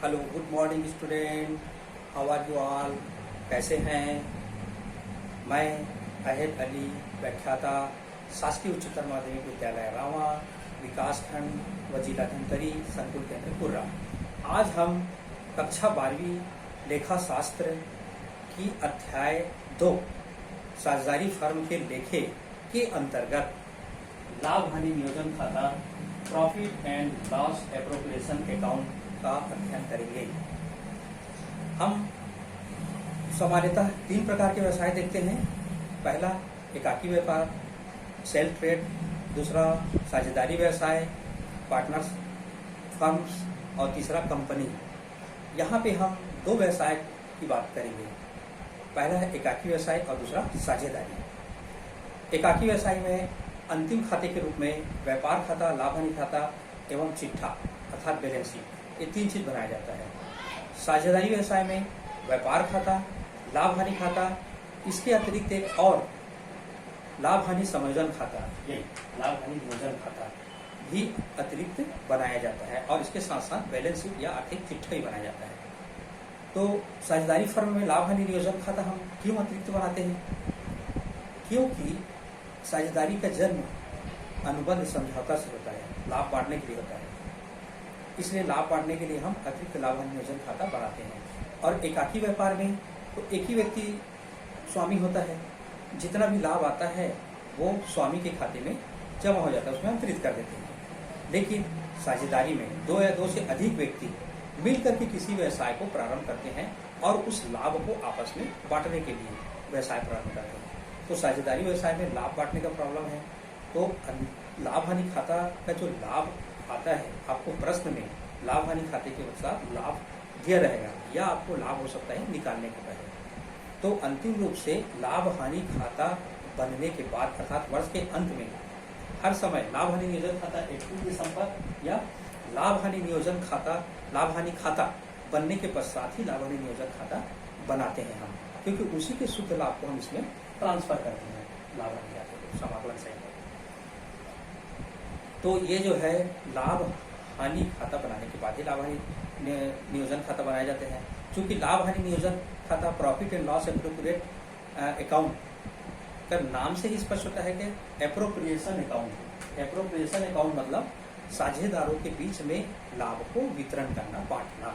Hello, good morning student. How are you all? कैसे हैं? मैं अहद अली, व्याख्याता, शासकीय उच्चतर माध्यमिक विद्यालय रावा, विकास खंड व जिला धमतरी, संकुल केंद्र कुर्रा। आज हम कक्षा 12वीं लेखा शास्त्र की अध्याय 2 साझेदारी फर्म के लेखे के अंतर्गत लाभ हानि नियोजन खाता, profit and loss appropriation account का अध्ययन करेंगे। हम सामान्यतः 3 प्रकार के व्यवसाय देखते हैं। पहला एकाकी व्यापार, सेल्फ ट्रेड। दूसरा साझेदारी व्यवसाय, पार्टनर्स फर्म्स। और तीसरा कंपनी। यहाँ पे हम 2 व्यवसाय की बात करेंगे। पहला है एकाकी व्यवसाय और दूसरा साझेदारी। एकाकी व्यवसाय में अंतिम खाते के रूप में व्यापार खाता, लाभ हानि खाता एवं चिट्ठा अर्थात बैलेंस शीट, ये 3 चीज बनाया जाता है। साझेदारी व्यवसाय में व्यापार खाता, लाभ हानि खाता, इसके अतिरिक्त एक और लाभ हानि समायोजन खाता, ये लाभ हानि नियोजन खाता भी अतिरिक्त बनाया जाता है और इसके साथ साथ बैलेंस शीट या आर्थिक चिट्ठा भी बनाया जाता है। तो साझेदारी फर्म में लाभ हानि नियोजन खाता हम क्यों अतिरिक्त बनाते हैं? क्योंकि साझेदारी का जन्म अनुबंध समझौता से होता है, लाभ बांटने के लिए होता है। इसलिए लाभ बांटने के लिए हम अतिरिक्त लाभ हानि नियोजन खाता बनाते हैं। और एकाकी व्यापार में तो एक ही व्यक्ति स्वामी होता है, जितना भी लाभ आता है वो स्वामी के खाते में जमा हो जाता है, उसमें हम अतिरिक्त कर देते हैं। लेकिन साझेदारी में 2 या 2 से अधिक व्यक्ति मिलकर के किसी व्यवसाय को प्रारंभ करते हैं और उस लाभ को आपस में बांटने के लिए व्यवसाय प्रारंभ करते हैं। तो साझेदारी व्यवसाय में लाभ बांटने का प्रॉब्लम है। तो लाभ हानि खाता का जो लाभ आता है, आपको प्रश्न में लाभ हानि खाते के साथ लाभ दिया रहेगा या आपको लाभ हो सकता है निकालने के पहले। तो अंतिम रूप से लाभ हानि खाता बनने के बाद अर्थात वर्ष के अंत में हर समय लाभ हानि नियोजन खाता 31 दिसंबर या लाभ हानि नियोजन खाता, लाभ हानि खाता बनने के पश्चात ही लाभ हानि नियोजन खाता बनाते हैं हम, क्योंकि उसी के शुद्ध लाभ को हम इसमें ट्रांसफर करते हैं लाभ हानि खाते समाकलन से। तो ये जो है लाभ हानि खाता बनाने के बाद ही लाभ हानि नियोजन खाता बनाए जाते हैं। चूंकि लाभ हानि नियोजन खाता profit and loss appropriate account का नाम से ही स्पष्ट होता है कि एप्रोप्रिएशन अकाउंट। एप्रोप्रिएशन अकाउंट मतलब साझेदारों के बीच में लाभ को वितरण करना, बांटना।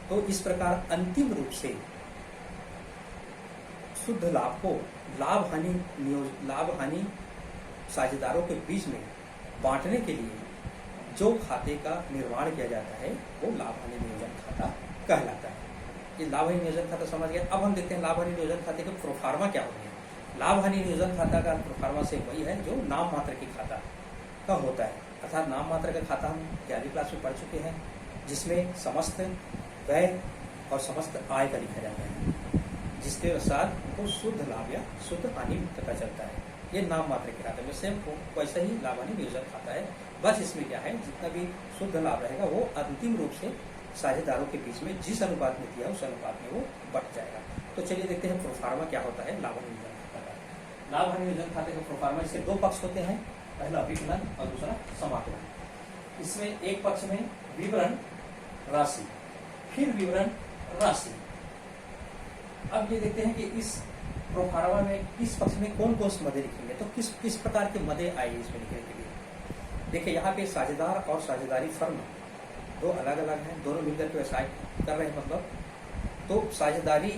तो इस प्रकार अंतिम रूप से शुद्ध लाभ को लाभ हानि साझेदारों के बीच में बांटने के लिए जो खाते का निर्माण किया जाता है वो लाभ हानि नियोजन खाता कहलाता है। ये लाभ हानि नियोजन खाता समझ गए। अब हम देखते हैं लाभ हानि नियोजन खाते के प्रोफार्मा क्या होते हैं। लाभ हानि नियोजन खाता का प्रोफार्मा से वही है जो नाम मात्र के खाता का होता है। अर्थात नाम मात्र का खाता हम 11वीं क्लास में पढ़ चुके हैं, जिसमें समस्त व्यय और समस्त आय का लिखा जाता है, जिसके अनुसार वो शुद्ध लाभ या शुद्ध हानि पता चलता है। ये नाम मात्र के खाते में सेम वैसे ही लाभ हानि नियोजन खाता है। बस इसमें क्या है, जितना भी शुद्ध लाभ रहेगा वो अंतिम रूप से साझेदारों के बीच में जिस अनुपात में दिया उस अनुपात में वो बट जाएगा। तो चलिए देखते हैं प्रोफार्मा क्या होता है लाभ हानि नियोजन खाता का। लाभ हानि नियोजन खाते का प्रोफार्मा, इसके 2 पक्ष होते हैं, पहला विकलन और दूसरा समाकलन। इसमें एक पक्ष में विवरण राशि, फिर विवरण राशि। अब ये देखते हैं कि इस प्रोफार्मा में किस पक्ष में कौन कौन से मदे लिखेंगे। तो किस प्रकार के मदे आएंगे इसमें लिखने के लिए। देखिए यहाँ पे साझेदार और साझेदारी फर्म 2 अलग अलग हैं, दोनों मिलकर के व्यवसाय कर रहे हैं। मतलब तो साझेदारी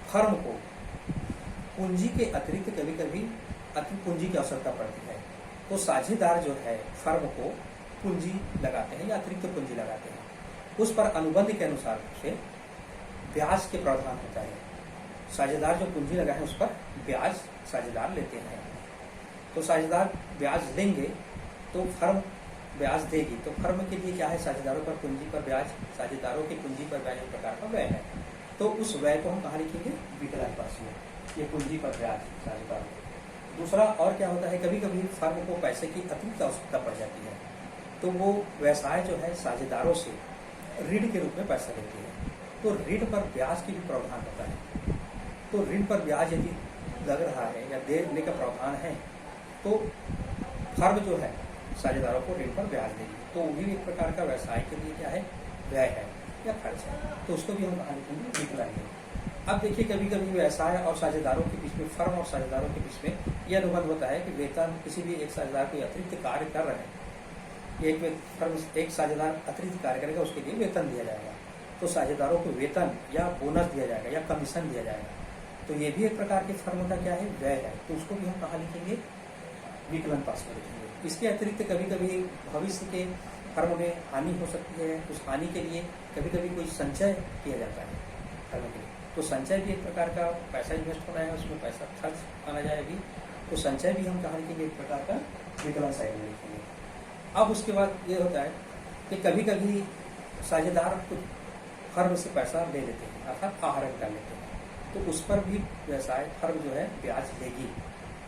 फर्म को पूंजी के अतिरिक्त कभी कभी अतिरिक्त पूंजी की आवश्यकता पड़ती है। तो साझेदार जो है फर्म को पूंजी लगाते हैं या अतिरिक्त पूंजी लगाते हैं। उस पर अनुबंध के अनुसार से ब्याज के प्रावधान होता है। साझेदार जो पूंजी लगा है उस पर ब्याज साझेदार लेते हैं। तो साझेदार ब्याज लेंगे तो फर्म ब्याज देगी। तो फर्म के लिए क्या है, साझेदारों पर पूंजी पर ब्याज, साझेदारों की पूंजी पर ब्याज एक प्रकार का व्यय है। तो उस व्यय को हम कहाँ लिखेंगे, विकलन पक्ष में, ये पूंजी पर ब्याज साझेदार। दूसरा और क्या होता है, कभी कभी फर्म को पैसे की अतिरिक्त आवश्यकता पड़ जाती है, तो वो व्यवसाय जो है साझेदारों से ऋण के रूप में पैसा लेती है। तो ऋण पर ब्याज की भी प्रावधान होता है। तो ऋण पर ब्याज यदि लग रहा है या देने का प्रावधान है तो फर्म जो है साझेदारों को ऋण पर ब्याज देगी। तो वो भी एक प्रकार का व्यवसाय के लिए क्या है, व्यय है या खर्च है, तो उसको भी हम कहाँ लिखेंगे, विकलन। अब देखिए कभी कभी व्यवसाय और साझेदारों के बीच में, फर्म और साझेदारों के बीच में यह अनुबंध होता है कि वेतन किसी भी एक साझेदार कोई अतिरिक्त कार्य कर रहे हैं, एक साझेदार अतिरिक्त कार्य करेगा, उसके लिए वेतन दिया जाएगा, तो साझेदारों को वेतन या बोनस दिया जाएगा या कमीशन दिया जाएगा, तो ये भी एक प्रकार की फर्म का क्या है, व्यय है, तो उसको भी हम कहाँ लिखेंगे, विकलन पास में लिखेंगे। इसके अतिरिक्त कभी कभी भविष्य के फर्म में हानि हो सकती है, उस हानि के लिए कभी कभी कोई संचय किया जाता है फर्म के लिए, तो संचय भी एक प्रकार का पैसा इन्वेस्ट होना है, उसमें पैसा खर्च आना जाएगी, तो संचय भी हम कहाँ लिखेंगे, एक प्रकार का विकलन साइड में लिखेंगे। अब उसके बाद ये होता है कि कभी कभी साझेदार कुछ फर्म से पैसा ले लेते हैं, अर्थात आहरण कर लेते हैं, तो उस पर भी व्यवसाय फर्म जो है ब्याज लेगी।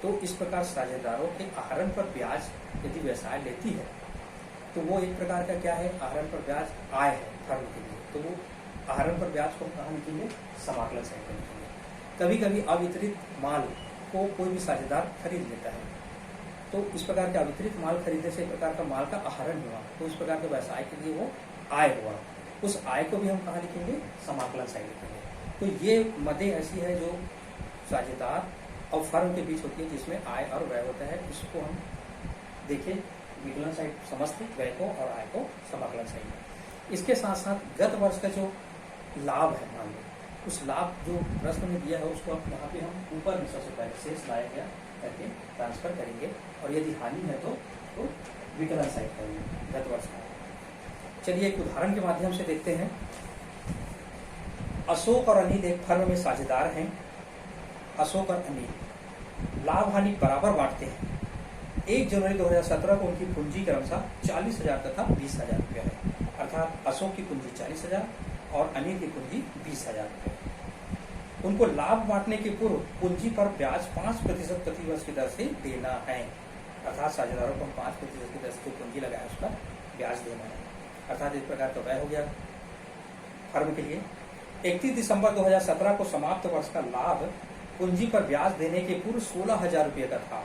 तो इस प्रकार साझेदारों के आहरण पर ब्याज यदि व्यवसाय लेती है तो वो एक प्रकार का क्या है, आहरण पर ब्याज आय है फर्म के लिए, तो वो आहरण पर ब्याज को कहाँ लिखेंगे, समाकलन साइड में लिखेंगे। कभी कभी अवितरित माल को कोई भी साझेदार खरीद लेता है, तो इस प्रकार के अवितरित माल खरीदने से एक प्रकार का माल का आहरण हुआ, तो इस प्रकार के व्यवसाय के लिए वो आय हुआ, उस आय को भी हम कहाँ लिखेंगे, समाकलन साइड लिखेंगे। तो ये मदें ऐसी है जो साझेदार और फर्म के बीच होती है, जिसमें आय और व्यय होता है, इसको हम देखें विकलन साइड समझते, व्यय को और आय को समाकलन साइड में। इसके साथ साथ गत वर्ष का जो लाभ है, मान लो उस लाभ जो प्रश्न में दिया है उसको यहाँ पे हम ऊपर में सबसे पहले शेष लाया गया करके ट्रांसफर करेंगे, और यदि हानि है तो विकलन साइड करेंगे गत वर्ष का। चलिए एक उदाहरण के माध्यम से देखते हैं। अशोक और अनिल एक फर्म में साझेदार हैं। अशोक और अनिल लाभ हानि बराबर बांटते हैं। 1 जनवरी 2017 को उनकी पूंजी क्रमशः 40,000 तथा 20,000 रुपया है, अर्थात अशोक की पूंजी 40,000 और अनिल की पूंजी 20,000 रुपये। उनको लाभ बांटने के पूर्व पूंजी पर ब्याज 5% प्रतिवर्ष की दर से देना है, अर्थात साझेदारों को 5% की दर से जो पूंजी लगाया उसका ब्याज देना है, अर्थात इस प्रकार का व्यय हो गया फर्म के लिए। 31 दिसंबर 2017 को समाप्त वर्ष का लाभ पूंजी पर ब्याज देने के पूर्व 16,000 रुपये का था।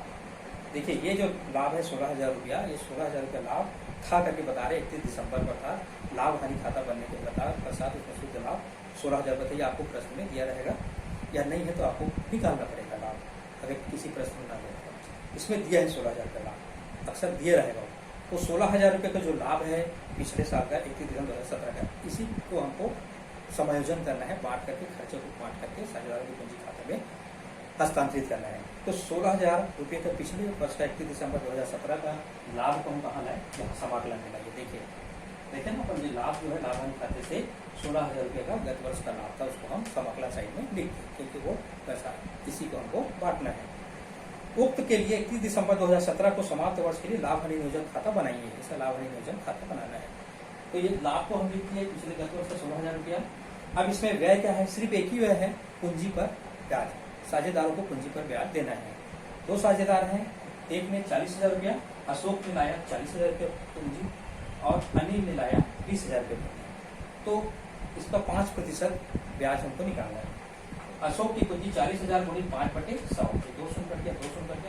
देखिए ये जो लाभ है 16,000 रुपया, ये 16,000 रुपया लाभ था करके बता रहे, 31 दिसंबर पर था, लाभ हानि खाता बनने के पश्चात उसमें शुद्ध लाभ 16,000 रुपये। आपको प्रश्न में दिया रहेगा या नहीं है तो आपको निकालना पड़ेगा लाभ, अगर किसी प्रश्न में ना हो। इसमें दिया है 16,000 का लाभ, अक्सर दिए रहेगा। तो 16,000 रुपये का जो लाभ है पिछले साल का 31 दिसंबर 2017 का, इसी को हमको समायोजन करना है, बांट करके खर्चों को बांट करके साझेदारों की पूंजी खाते में हस्तांतरित करना है। तो 16,000 रुपये का पिछले वर्ष का 31 दिसंबर 2017 का लाभ को हम कहाँ लाए, यहाँ समाकलन में लाइए। देखिए ना अपन, ये लाभ जो है लाभ हानि खाते से 16,000 रुपये का गत वर्ष का लाभ था, उसको हम समाकलन साइड में लिख दें, क्योंकि वो पैसा इसी को हमको बांटना है। उक्त के लिए 31 दिसंबर 2017 को समाप्त वर्ष के लिए लाभ हानि नियोजन खाता बनाइए, इसका लाभ हानि नियोजन खाता बनाना है। तो ये लाभ को हम लिख दिए पिछले गत वर्ष का 16,000 रुपया। अब इसमें व्यय क्या है, सिर्फ एक ही व्यय है, पूंजी पर ब्याज। साझेदारों को पूंजी पर ब्याज देना है। 2 साझेदार हैं, एक ने 40,000 रुपया, अशोक ने लाया 40,000 रुपया पूंजी और अनिल ने लाया 20,000 रुपये पूंजी। तो इसका 5% ब्याज हमको निकालना है। अशोक की पूंजी 40,000 गुणित 5/100, 200 कट गया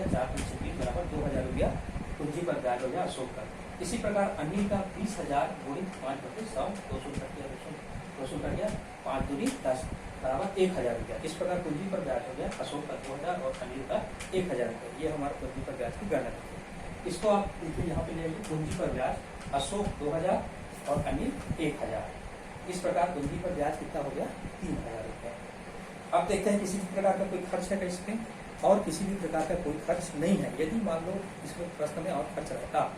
4/20 बराबर 2,000 रुपया पूंजी पर ब्याज हो गया अशोक का। इसी प्रकार अनिल का 20,000 गुणित 5/100, 200 कट गया 5 दूनी 10 बराबर 1,000 रुपया। इस प्रकार पूंजी पर ब्याज हो गया अशोक का 2,000 और अनिल का 1,000 रुपया। ये हमारा पूंजी पर ब्याज की गणना है। इसको आप देखिए यहाँ पे ले लीजिए, पूंजी पर ब्याज अशोक 2,000 और अनिल 1,000। इस प्रकार पूंजी पर ब्याज कितना हो गया, 3,000 रुपया। अब देखते हैं किसी भी प्रकार का कोई खर्च है इसमें, और किसी भी प्रकार का कोई खर्च नहीं है। यदि मान लो इसमें प्रश्न में और खर्च रहता,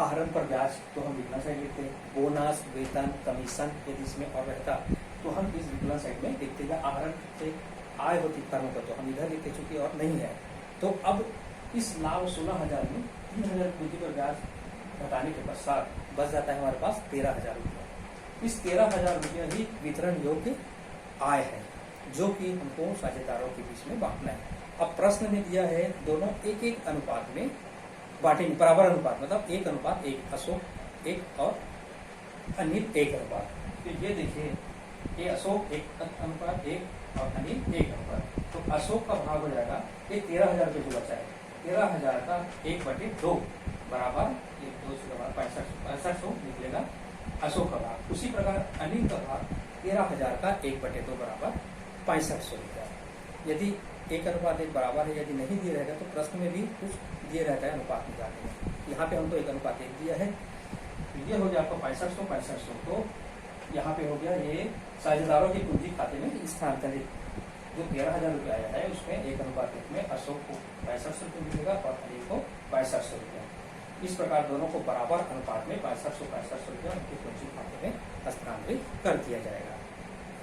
आहरण पर ब्याज, तो हम लिखना साइड लिखते, बोनस, वेतन, कमीशन यदि इसमें और रहता तो हम इस विकलन साइड में लिखते, या आहरण से आय होती फर्म को तो हम इधर लिखते, चूंकि और नहीं है। तो अब इस लाभ 16,000 में 3,000 पूंजी पर ब्याज घटाने के पश्चात बच जाता है हमारे पास 13,000 रुपया। इस 13,000 रुपया ही वितरण योग्य आय है, जो कि हमको साझेदारों के बीच में बांटना है। अब प्रश्न में दिया है दोनों 1-1 अनुपात में बांटेंगे, बराबर अनुपात, मतलब 1:1, अशोक 1 और अनिल 1 अनुपात। तो ये देखिए, ये अशोक 1:1 और अनिल 1 अनुपात। तो अशोक का भाग हो जाएगा, ये 13,000 रुपये जो बचा है, 13,000 का 1/2 बराबर 6500 निकलेगा अशोक का भाग। उसी प्रकार अनिल का भाग 13,000 का 1/2 बराबर 6500 रुपया। यदि 1:1 बराबर है, यदि नहीं दिया रहेगा तो प्रश्न में भी कुछ दिए रहता है अनुपात निकालने में। यहाँ पे हमको 1:1 दिया है, तो ये हो गया आपका 6500। तो यहाँ पे हो गया ये साझेदारों की पूंजी खाते में स्थानांतरित जो 13,000 रुपया आया है उसमें 1:1 में अशोक को 6500 रुपये मिलेगा और अनिल को 6500 रुपया। इस प्रकार दोनों को बराबर अनुपात में 6500 रुपया उनके पूंजी खाते में हस्तांतरित कर दिया जाएगा।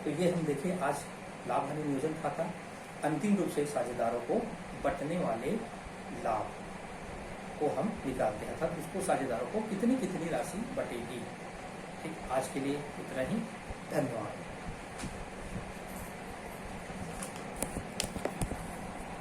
तो ये हम देखें आज लाभ हानि नियोजन खाता अंतिम रूप से साझेदारों को बंटने वाले लाभ को हम निकालते हैं, अर्थात उसको साझेदारों को कितनी कितनी राशि बटेगी। ठीक, आज के लिए इतना ही, धन्यवाद।